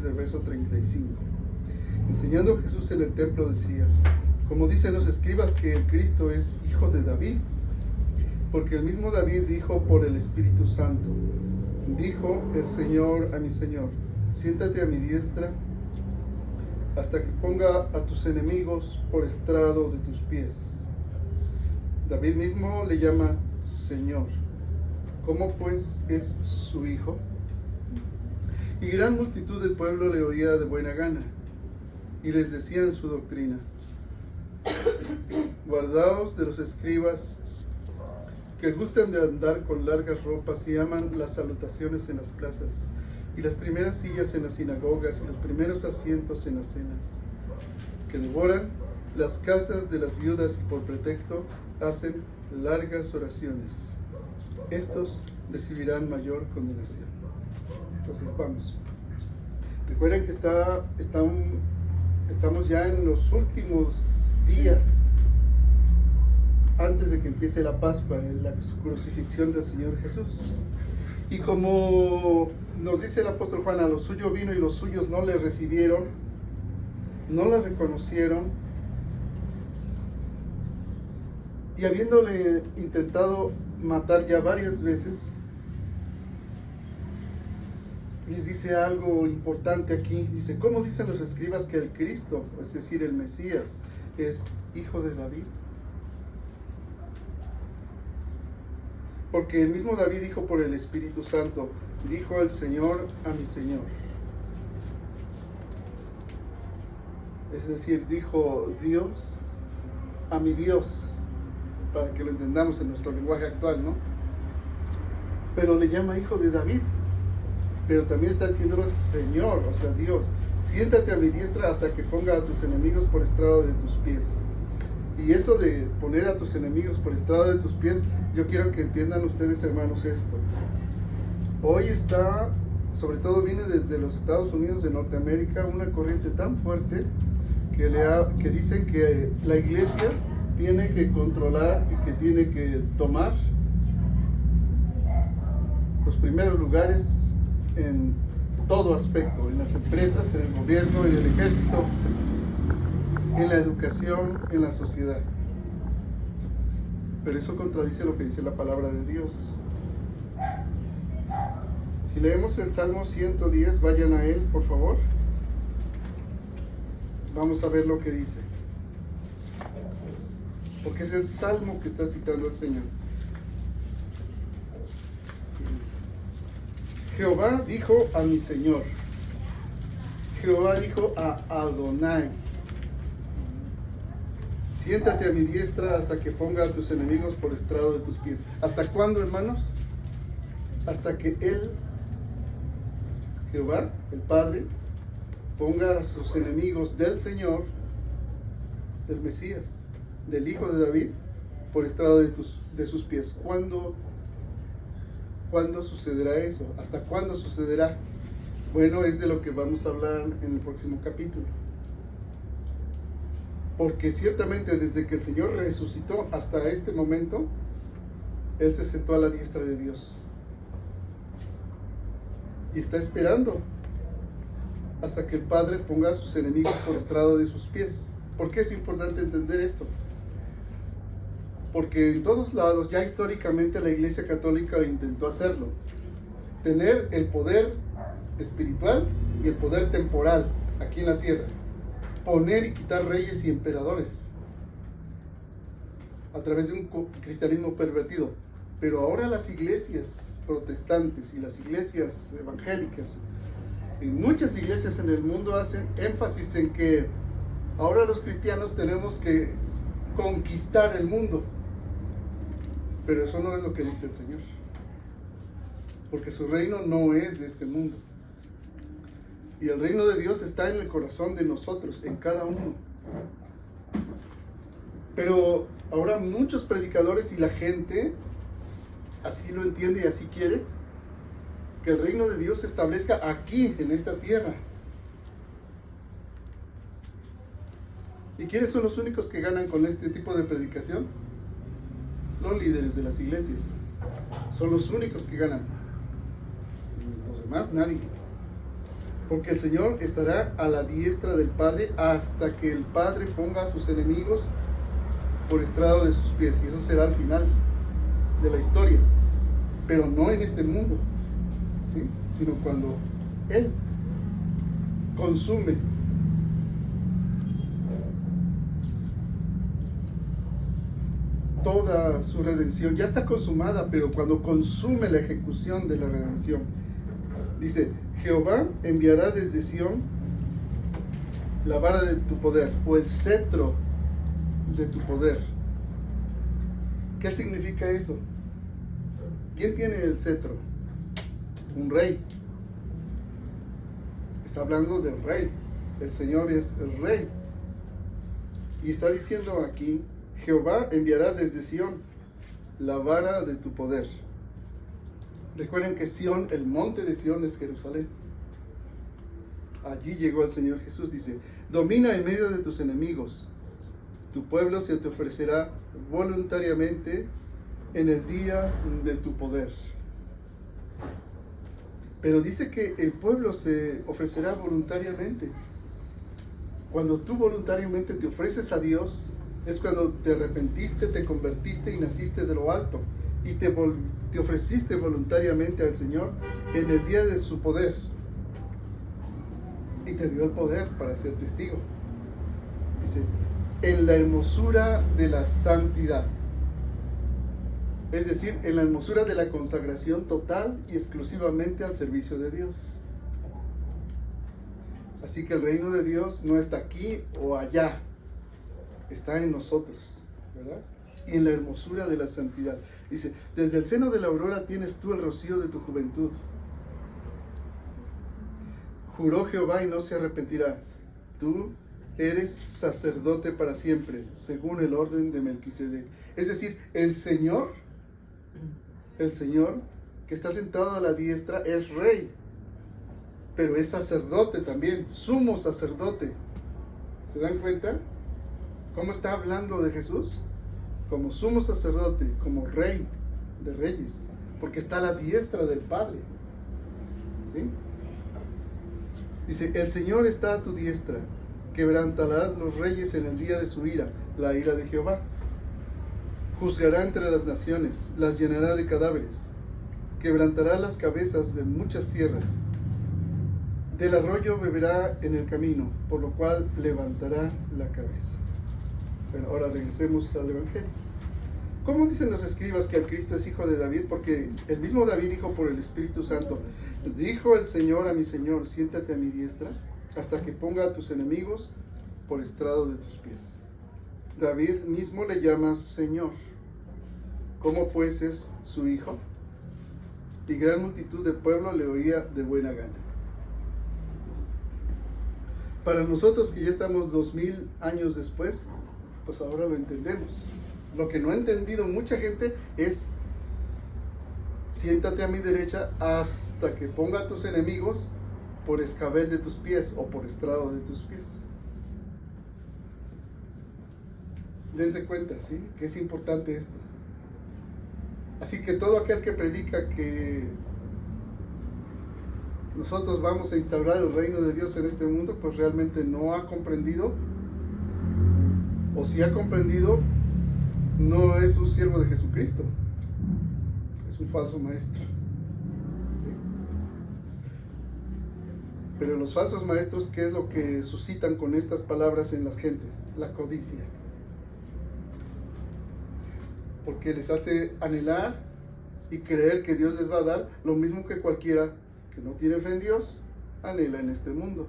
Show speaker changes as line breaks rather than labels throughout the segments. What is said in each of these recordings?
del verso 35. Enseñando Jesús en el templo decía: como dicen los escribas que el Cristo es hijo de David, porque el mismo David dijo por el Espíritu Santo: dijo el Señor a mi Señor, siéntate a mi diestra hasta que ponga a tus enemigos por estrado de tus pies. David mismo le llama Señor. ¿Cómo pues es su hijo? Y gran multitud del pueblo le oía de buena gana, y les decía en su doctrina: guardaos de los escribas que gustan de andar con largas ropas y aman las salutaciones en las plazas, y las primeras sillas en las sinagogas, y los primeros asientos en las cenas, que devoran las casas de las viudas y por pretexto hacen largas oraciones. Estos recibirán mayor condenación. Entonces vamos. Recuerden que estamos ya en los últimos días antes de que empiece la Pascua, en la crucifixión del Señor Jesús. Y como nos dice el apóstol Juan, a lo suyo vino y los suyos no le recibieron, no la reconocieron, y habiéndole intentado matar ya varias veces, les dice algo importante aquí. Dice: ¿cómo dicen los escribas que el Cristo, es decir, el Mesías, es hijo de David? Porque el mismo David dijo por el Espíritu Santo: dijo el Señor a mi Señor. Es decir, dijo Dios a mi Dios, para que lo entendamos en nuestro lenguaje actual, ¿no? Pero le llama hijo de David, pero también está diciéndolo Señor, o sea, Dios. Siéntate a mi diestra hasta que ponga a tus enemigos por estrado de tus pies. Y esto de poner a tus enemigos por estrado de tus pies, yo quiero que entiendan ustedes, hermanos, esto. Hoy está, sobre todo viene desde los Estados Unidos de Norteamérica, una corriente tan fuerte que dicen que la iglesia tiene que controlar y que tiene que tomar los primeros lugares en todo aspecto, en las empresas, en el gobierno, en el ejército, en la educación, en la sociedad. Pero eso contradice lo que dice la palabra de Dios. Si leemos el Salmo 110, vayan a él, por favor. Vamos a ver lo que dice. Porque es el Salmo que está citando el Señor. Jehová dijo a mi Señor. Jehová dijo a Adonai: siéntate a mi diestra hasta que ponga a tus enemigos por estrado de tus pies. ¿Hasta cuándo, hermanos? Hasta que Él, Jehová, el Padre, ponga a sus enemigos del Señor, del Mesías, del Hijo de David, por estrado de sus pies. ¿Cuándo sucederá eso? ¿Hasta cuándo sucederá? Bueno, es de lo que vamos a hablar en el próximo capítulo. Porque ciertamente desde que el Señor resucitó hasta este momento, Él se sentó a la diestra de Dios. Y está esperando hasta que el Padre ponga a sus enemigos por estrado de sus pies. ¿Por qué es importante entender esto? Porque en todos lados, ya históricamente, la Iglesia Católica intentó hacerlo. Tener el poder espiritual y el poder temporal aquí en la tierra. Poner y quitar reyes y emperadores a través de un cristianismo pervertido. Pero ahora las iglesias protestantes y las iglesias evangélicas, y muchas iglesias en el mundo, hacen énfasis en que ahora los cristianos tenemos que conquistar el mundo. Pero eso no es lo que dice el Señor, porque su reino no es de este mundo. Y el reino de Dios está en el corazón de nosotros, en cada uno. Pero ahora muchos predicadores y la gente así lo entiende y así quiere que el reino de Dios se establezca aquí, en esta tierra. ¿Y quiénes son los únicos que ganan con este tipo de predicación? Los líderes de las iglesias. Son los únicos que ganan. Los demás, nadie. porque el Señor estará a la diestra del Padre hasta que el Padre ponga a sus enemigos por estrado de sus pies. Y eso será al final de la historia, pero no en este mundo, ¿sí? Sino cuando Él consume toda su redención. Ya está consumada, pero cuando consume la ejecución de la redención, dice: Jehová enviará desde Sión la vara de tu poder, o el cetro de tu poder. ¿Qué significa eso? ¿Quién tiene el cetro? Un rey. Está hablando del rey. El Señor es el rey. Y está diciendo aquí: Jehová enviará desde Sión la vara de tu poder. Recuerden que Sión, el monte de Sión, es Jerusalén. Allí llegó el Señor Jesús. Dice: domina en medio de tus enemigos. Tu pueblo se te ofrecerá voluntariamente en el día de tu poder. Pero dice que el pueblo se ofrecerá voluntariamente. Cuando tú voluntariamente te ofreces a Dios, es cuando te arrepentiste, te convertiste y naciste de lo alto. Y te ofreciste voluntariamente al Señor en el día de su poder. Y te dio el poder para ser testigo. Dice: en la hermosura de la santidad. Es decir, en la hermosura de la consagración total y exclusivamente al servicio de Dios. Así que el reino de Dios no está aquí o allá, está en nosotros, ¿verdad? Y en la hermosura de la santidad. Dice: desde el seno de la aurora tienes tú el rocío de tu juventud. Juró Jehová y no se arrepentirá: tú eres sacerdote para siempre, según el orden de Melquisedec. Es decir, el Señor que está sentado a la diestra es rey, pero es sacerdote también, sumo sacerdote. ¿Se dan cuenta cómo está hablando de Jesús? Como sumo sacerdote, como rey de reyes, porque está a la diestra del Padre, ¿sí? Dice: el Señor está a tu diestra, quebrantará los reyes en el día de su ira, la ira de Jehová. Juzgará entre las naciones, las llenará de cadáveres, quebrantará las cabezas de muchas tierras. Del arroyo beberá en el camino, por lo cual levantará la cabeza. Bueno, ahora regresemos al Evangelio. ¿Cómo dicen los escribas que el Cristo es hijo de David? Porque el mismo David dijo por el Espíritu Santo: dijo el Señor a mi Señor, siéntate a mi diestra, hasta que ponga a tus enemigos por estrado de tus pies. David mismo le llama Señor. ¿Cómo pues es su hijo? Y gran multitud de pueblo le oía de buena gana. Para nosotros que ya estamos 2000 años después, pues ahora lo entendemos. Lo que no ha entendido mucha gente es: siéntate a mi derecha hasta que ponga a tus enemigos por escabel de tus pies o por estrado de tus pies. Dense cuenta, ¿sí? Que es importante esto. Así que todo aquel que predica que nosotros vamos a instaurar el reino de Dios en este mundo, pues realmente no ha comprendido, o si ha comprendido, no es un siervo de Jesucristo, es un falso maestro, ¿sí? Pero los falsos maestros, ¿qué es lo que suscitan con estas palabras en las gentes? La codicia. Porque les hace anhelar y creer que Dios les va a dar lo mismo que cualquiera que no tiene fe en Dios anhela en este mundo: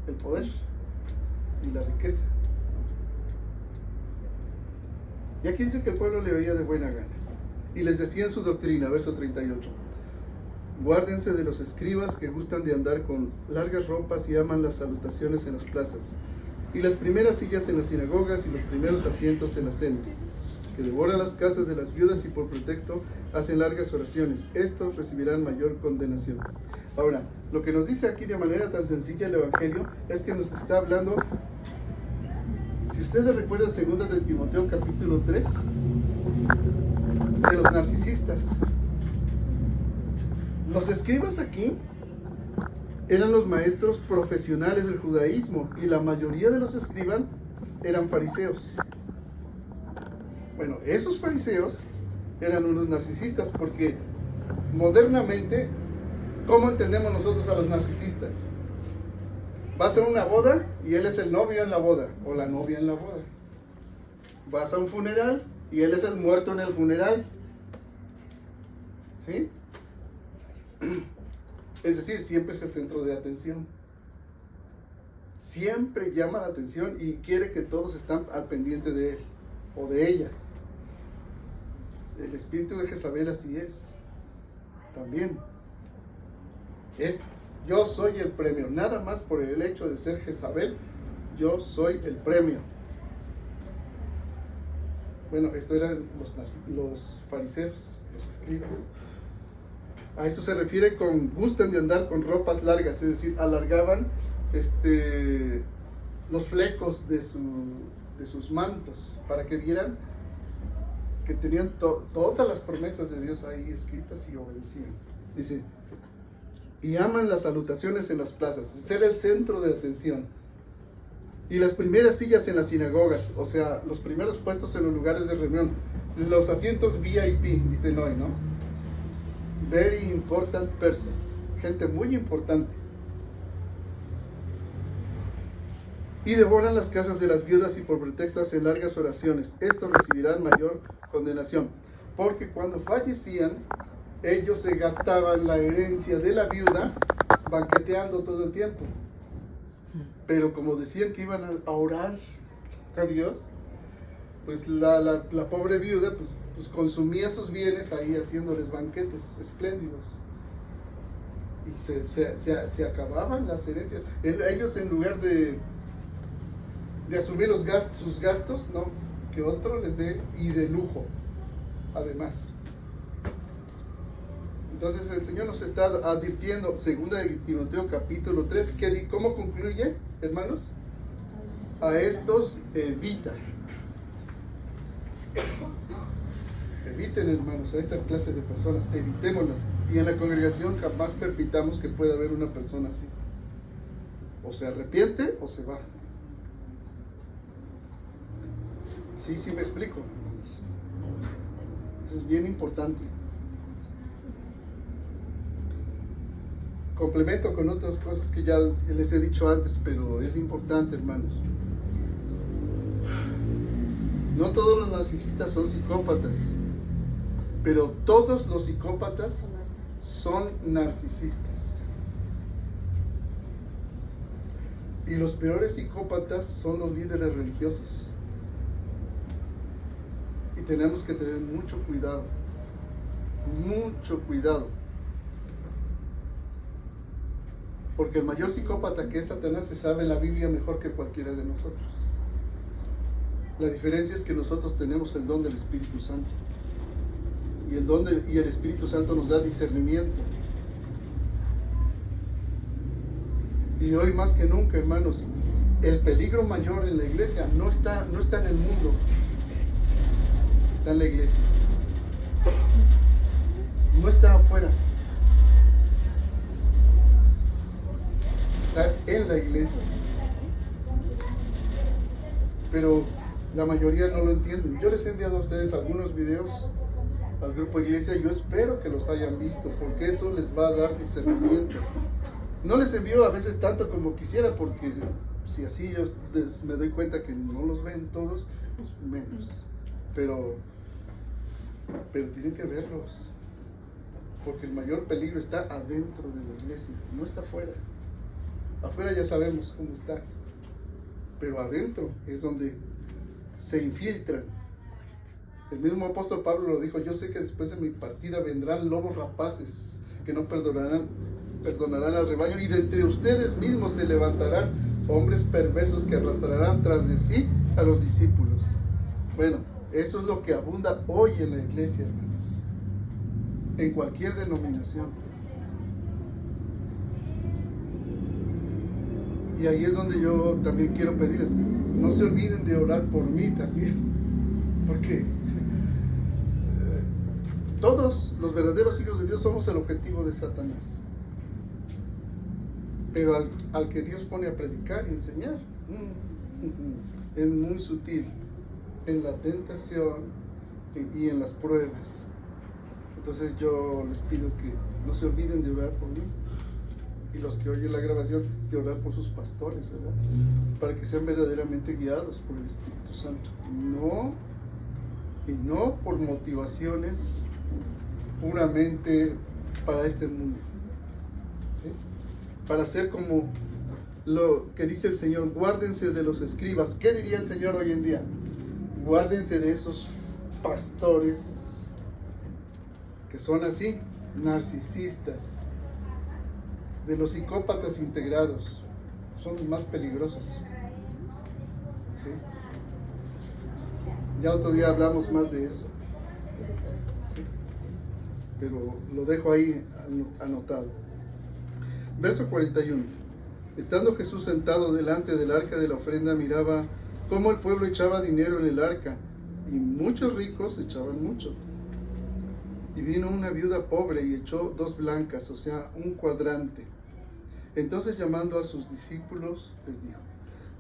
el poder y la riqueza. Y aquí dice que el pueblo le oía de buena gana y les decía en su doctrina, verso 38: guárdense de los escribas que gustan de andar con largas ropas y aman las salutaciones en las plazas, y las primeras sillas en las sinagogas y los primeros asientos en las cenas, que devoran las casas de las viudas y por pretexto hacen largas oraciones. Estos recibirán mayor condenación. Ahora, lo que nos dice aquí de manera tan sencilla el Evangelio es que nos está hablando, si ustedes recuerdan 2 de Timoteo capítulo 3, de los narcisistas. Los escribas aquí eran los maestros profesionales del judaísmo y la mayoría de los escribas eran fariseos. Bueno, esos fariseos eran unos narcisistas porque modernamente, ¿cómo entendemos nosotros a los narcisistas? Vas a una boda y él es el novio en la boda o la novia en la boda. Vas a un funeral y él es el muerto en el funeral. ¿Sí? Es decir, siempre es el centro de atención. Siempre llama la atención y quiere que todos estén al pendiente de él o de ella. El espíritu de Jezabel así es. También. Yo soy el premio. Nada más por el hecho de ser Jezabel, yo soy el premio. Bueno, esto eran los fariseos, los escribas. A eso se refiere con gustan de andar con ropas largas, es decir, alargaban los flecos de sus mantos para que vieran que tenían todas las promesas de Dios ahí escritas y obedecían. Dice, y aman las salutaciones en las plazas, ser el centro de atención. Y las primeras sillas en las sinagogas, o sea, los primeros puestos en los lugares de reunión, los asientos VIP, dicen hoy, ¿no? Very important person, gente muy importante. Y devoran las casas de las viudas y por pretexto hacen largas oraciones. Estos recibirán mayor condenación, porque cuando fallecían, ellos se gastaban la herencia de la viuda banqueteando todo el tiempo. Pero como decían que iban a orar a Dios, pues la pobre viuda pues consumía sus bienes ahí haciéndoles banquetes espléndidos. Y se acababan las herencias. Ellos en lugar de asumir sus gastos, no, que otro les dé y de lujo, además. Entonces el Señor nos está advirtiendo, 2 Timoteo capítulo 3, ¿cómo concluye, hermanos? A estos evita. Eviten, hermanos, a esa clase de personas, evitémoslas. Y en la congregación jamás permitamos que pueda haber una persona así. O se arrepiente o se va. Sí, me explico. Eso es bien importante. Complemento con otras cosas que ya les he dicho antes, pero es importante, hermanos. No todos los narcisistas son psicópatas, pero todos los psicópatas son narcisistas. Y los peores psicópatas son los líderes religiosos. Y tenemos que tener mucho cuidado. Mucho cuidado. Porque el mayor psicópata, que es Satanás, se sabe la Biblia mejor que cualquiera de nosotros. La diferencia es que nosotros tenemos el don del Espíritu Santo. Y el Espíritu Santo nos da discernimiento. Y hoy más que nunca, hermanos, el peligro mayor en la iglesia no está en el mundo, está en la iglesia. No está afuera. Está en la iglesia. Pero la mayoría no lo entienden. Yo les he enviado a ustedes algunos videos al grupo de iglesia. Yo espero que los hayan visto, porque eso les va a dar discernimiento. No les envío a veces tanto como quisiera, porque si así yo me doy cuenta que no los ven todos, pues menos. Pero tienen que verlos, porque el mayor peligro está adentro de la iglesia, no está afuera. Afuera ya sabemos cómo está, pero adentro es donde se infiltran. El mismo apóstol Pablo lo dijo: yo sé que después de mi partida vendrán lobos rapaces que no perdonarán al rebaño, y de entre ustedes mismos se levantarán hombres perversos que arrastrarán tras de sí a los discípulos. Bueno, esto es lo que abunda hoy en la iglesia, hermanos, en cualquier denominación. Y ahí es donde yo también quiero pedirles, no se olviden de orar por mí también, porque todos los verdaderos hijos de Dios somos el objetivo de Satanás. Pero al que Dios pone a predicar y enseñar, es muy sutil en la tentación y en las pruebas. Entonces yo les pido que no se olviden de orar por mí, y los que oyen la grabación, de orar por sus pastores, ¿verdad? Para que sean verdaderamente guiados por el Espíritu Santo, y no por motivaciones puramente para este mundo, ¿sí? Para ser como lo que dice el Señor: guárdense de los escribas. ¿Qué diría el Señor hoy en día? Guárdense de esos pastores que son así, narcisistas, de los psicópatas integrados. Son los más peligrosos, ¿sí? Ya otro día hablamos más de eso, ¿sí? Pero lo dejo ahí anotado. Verso 41. Estando Jesús sentado delante del arca de la ofrenda, miraba cómo el pueblo echaba dinero en el arca, y muchos ricos echaban mucho. Y vino una viuda pobre y echó 2 blancas, o sea, un cuadrante. Entonces, llamando a sus discípulos, les dijo: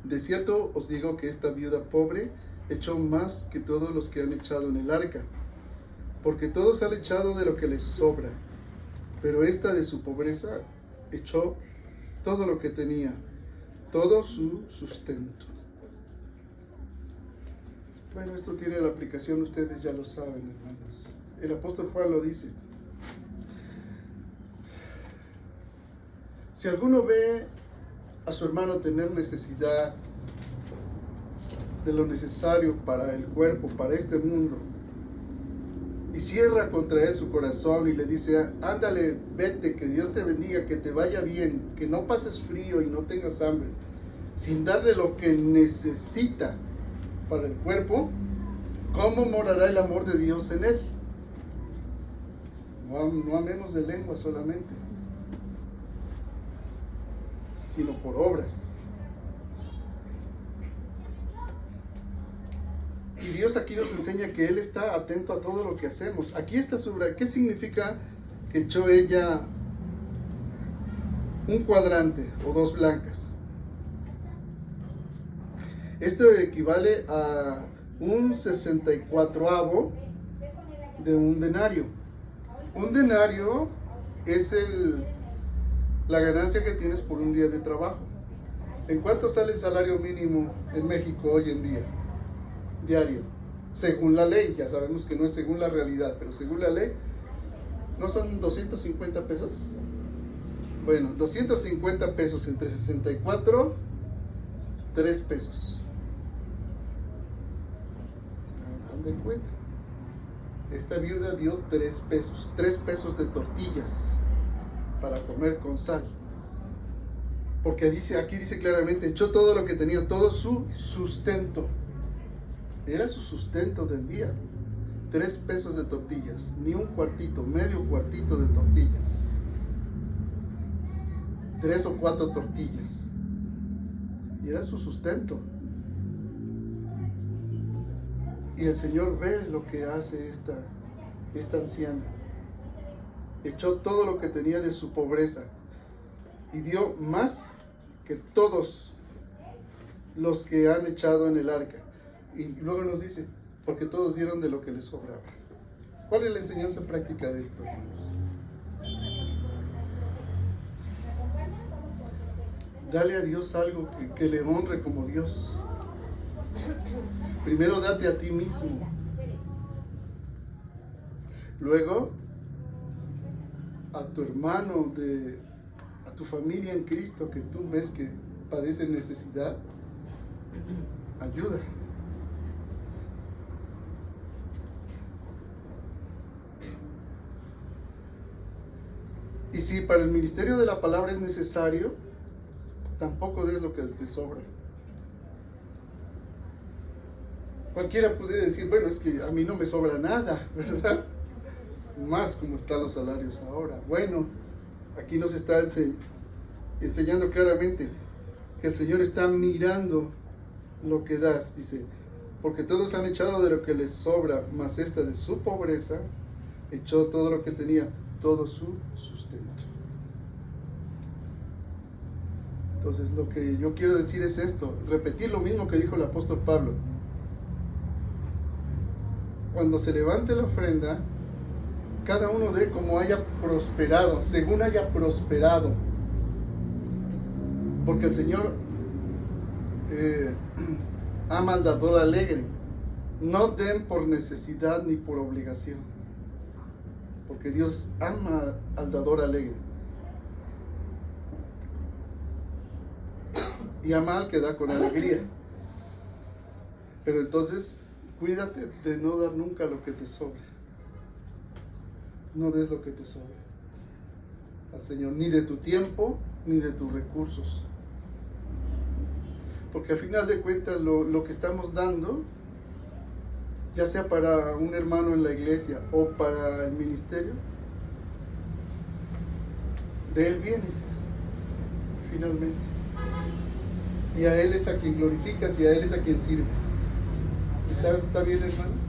de cierto os digo que esta viuda pobre echó más que todos los que han echado en el arca, porque todos han echado de lo que les sobra, pero esta de su pobreza echó todo lo que tenía, todo su sustento. Bueno, esto tiene la aplicación, ustedes ya lo saben, hermanos. El apóstol Juan lo dice: si alguno ve a su hermano tener necesidad de lo necesario para el cuerpo, para este mundo, y cierra contra él su corazón y le dice: ándale, vete, que Dios te bendiga, que te vaya bien, que no pases frío y no tengas hambre, sin darle lo que necesita para el cuerpo, ¿cómo morará el amor de Dios en él? No a menos de lengua solamente, sino por obras. Y Dios aquí nos enseña que Él está atento a todo lo que hacemos. Aquí está sobre ¿qué significa que echó ella un cuadrante o 2 blancas? Esto equivale a un 64avo de un denario. Un denario es la ganancia que tienes por un día de trabajo. ¿En cuánto sale el salario mínimo en México hoy en día? Diario. Según la ley, ya sabemos que no es según la realidad, pero según la ley, ¿no son 250 pesos? Bueno, 250 pesos entre 64, 3 pesos. ¿Dan de cuenta? Esta viuda dio 3 pesos, 3 pesos de tortillas para comer con sal. Porque aquí dice claramente, echó todo lo que tenía, todo su sustento. Era su sustento del día. 3 pesos de tortillas, ni un cuartito, medio cuartito de tortillas. 3 o 4 tortillas. Y era su sustento. Y el Señor ve lo que hace esta anciana. Echó todo lo que tenía de su pobreza y dio más que todos los que han echado en el arca. Y luego nos dice, porque todos dieron de lo que les sobraba. ¿Cuál es la enseñanza práctica de esto, hermanos? Dale a Dios algo que le honre como Dios. Primero date a ti mismo. Luego a tu hermano, a tu familia en Cristo que tú ves que padece necesidad, ayuda. Y si para el ministerio de la palabra es necesario, tampoco des lo que te sobra. Cualquiera pudiera decir, bueno, es que a mí no me sobra nada, ¿verdad? Más como están los salarios ahora. Bueno, aquí nos está enseñando claramente que el Señor está mirando lo que das. Dice, porque todos han echado de lo que les sobra, mas esta de su pobreza echó todo lo que tenía, todo su sustento. Entonces, lo que yo quiero decir es esto, repetir lo mismo que dijo el apóstol Pablo. Cuando se levante la ofrenda, cada uno dé como haya prosperado, según haya prosperado. Porque el Señor ama al dador alegre. No den por necesidad ni por obligación. Porque Dios ama al dador alegre. Y ama al que da con alegría. Pero entonces, cuídate de no dar nunca lo que te sobre. No des lo que te sobre al Señor, ni de tu tiempo, ni de tus recursos. Porque al final de cuentas, lo que estamos dando, ya sea para un hermano en la iglesia o para el ministerio, de Él viene, finalmente. Y a Él es a quien glorificas y a Él es a quien sirves. ¿Está bien, hermanos?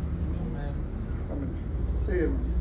Amén. Está bien, hermano.